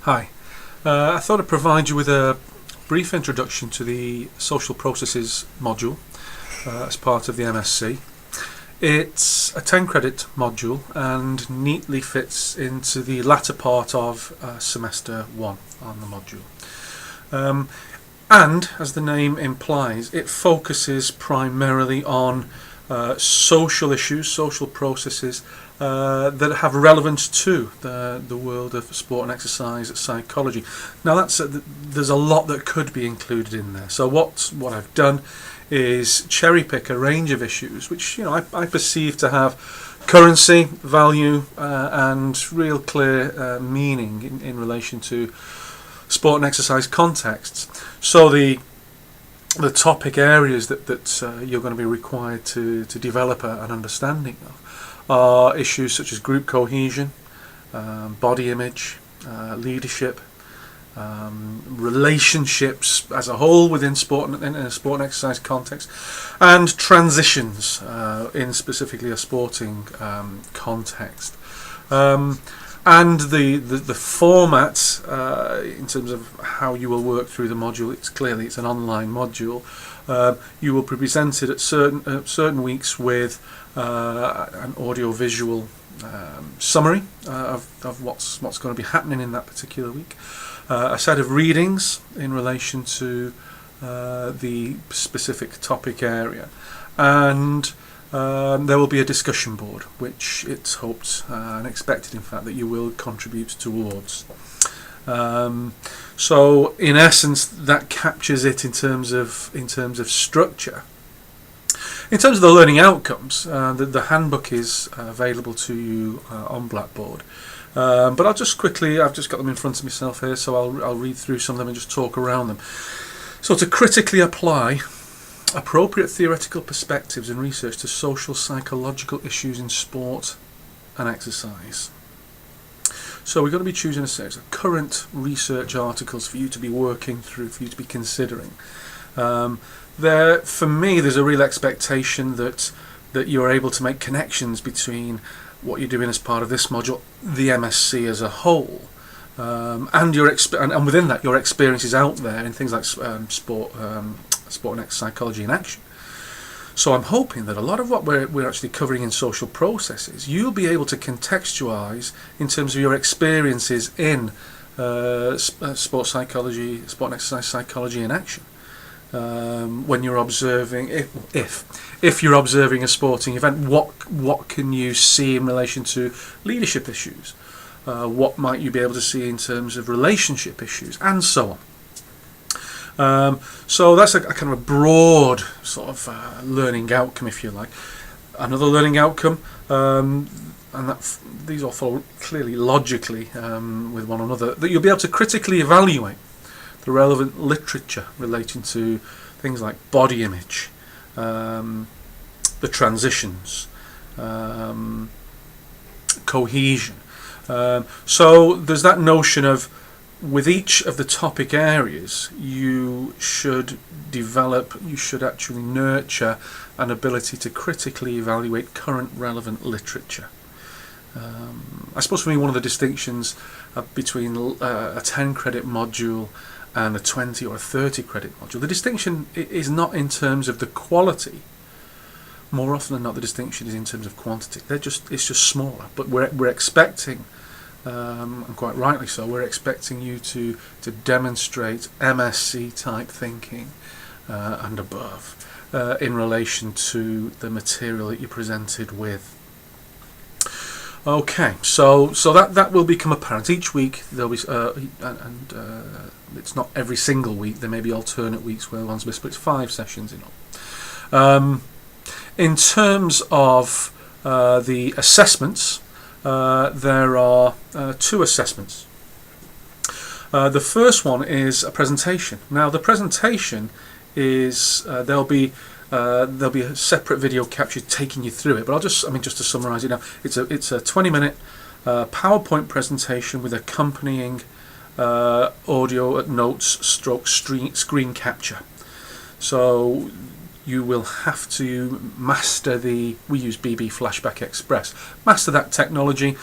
Hi. I thought I'd provide you with a brief introduction to the Social Processes module as part of the MSc. It's a 10 credit module and neatly fits into the latter part of semester 1 on the module. And, as the name implies, it focuses primarily on social issues, social processes that have relevance to the world of sport and exercise psychology. Now, there's a lot that could be included in there. So what I've done is cherry pick a range of issues which I perceive to have currency, value, and real clear meaning in relation to sport and exercise contexts. So the topic areas that you're going to be required to develop an understanding of are issues such as group cohesion, body image, leadership, relationships as a whole within sport and in a sport and exercise context, and transitions in specifically a sporting context. And the format in terms of how you will work through the module, it's an online module. You will be presented at certain weeks with an audio-visual summary of what's going to be happening in that particular week, a set of readings in relation to the specific topic area, and there will be a discussion board, which it's hoped and expected, in fact, that you will contribute towards. So, in essence, that captures it in terms of structure. In terms of the learning outcomes, the handbook is available to you on Blackboard. But I've just got them in front of myself here, so I'll read through some of them and just talk around them. So, to critically apply appropriate theoretical perspectives and research to social psychological issues in sport and exercise. So we're going to be choosing a series of current research articles for you to be working through, for you to be considering. For me, there's a real expectation that you're able to make connections between what you're doing as part of this module, the MSc as a whole, and within that your experiences out there in things like sport and exercise psychology in action. So I'm hoping that a lot of what we're actually covering in social processes, you'll be able to contextualise in terms of your experiences in sport psychology, sport and exercise psychology in action. When you're observing, if you're observing a sporting event, what can you see in relation to leadership issues? What might you be able to see in terms of relationship issues, and so on. So that's a kind of a broad sort of learning outcome, if you like. Another learning outcome, and these all follow clearly logically with one another, that you'll be able to critically evaluate the relevant literature relating to things like body image, the transitions, cohesion. So there's that notion of, with each of the topic areas, you should actually nurture an ability to critically evaluate current relevant literature. I suppose for me, one of the distinctions between a 10 credit module and a 20 or a 30 credit module, the distinction is not in terms of the quality. More often than not, the distinction is in terms of quantity. It's just smaller, but we're expecting, and quite rightly so, we're expecting you to demonstrate MSc type thinking and above in relation to the material that you're presented with. Okay, so that will become apparent each week. There'll be it's not every single week. There may be alternate weeks where one's missed, but it's 5 sessions in all. In terms of the assessments, there are 2 assessments. The first one is a presentation. Now, the presentation is there'll be a separate video capture taking you through it, but just to summarise it now, it's a 20-minute PowerPoint presentation with accompanying audio notes / screen capture. So you will have to master we use BB Flashback Express, master that technology.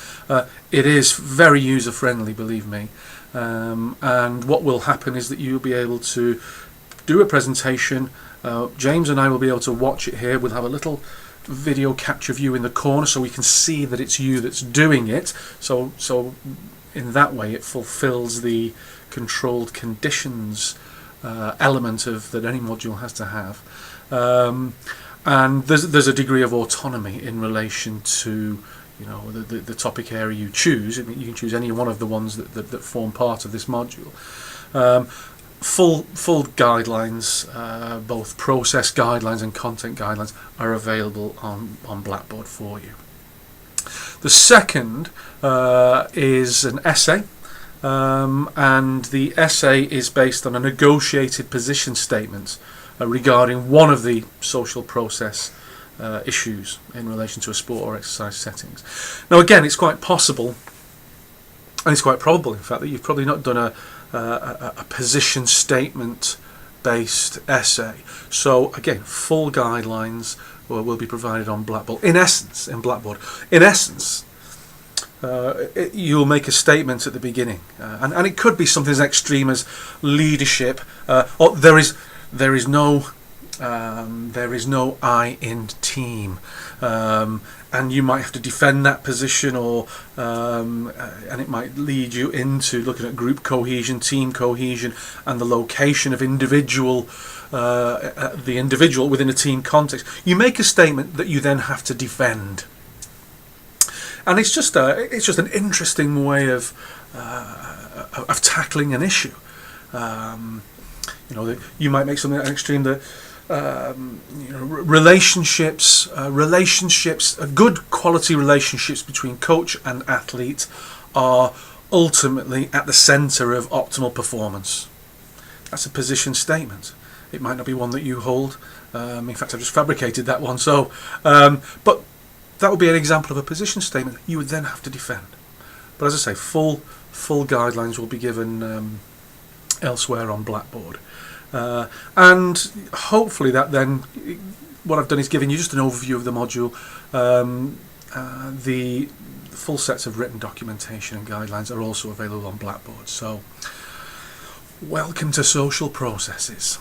It is very user friendly, believe me, and what will happen is that you'll be able to do a presentation. James and I will be able to watch it here. We'll have a little video capture view in the corner so we can see that it's you that's doing it, so in that way it fulfills the controlled conditions element of that any module has to have, and there's a degree of autonomy in relation to the topic area you choose. I mean, you can choose any one of the ones that form part of this module. Full guidelines, both process guidelines and content guidelines, are available on Blackboard for you. The second is an essay, and the essay is based on a negotiated position statement regarding one of the social process issues in relation to a sport or exercise settings. Now again, it's quite possible, and it's quite probable in fact, that you've probably not done a position statement based essay. So again, full guidelines will be provided on Blackboard. In essence, you'll make a statement at the beginning, and it could be something as extreme as leadership, or there is no I in team, and you might have to defend that position, or and it might lead you into looking at group cohesion, team cohesion, and the location of the individual within a team context. You make a statement that you then have to defend, and it's just an interesting way of tackling an issue. You might make something extreme that relationships, good quality relationships between coach and athlete are ultimately at the centre of optimal performance. That's a position statement. It might not be one that you hold. In fact, I've just fabricated that one. So, but that would be an example of a position statement you would then have to defend. But as I say, full guidelines will be given elsewhere on Blackboard. And hopefully that then, what I've done is given you just an overview of the module. The full sets of written documentation and guidelines are also available on Blackboard. So welcome to social processes.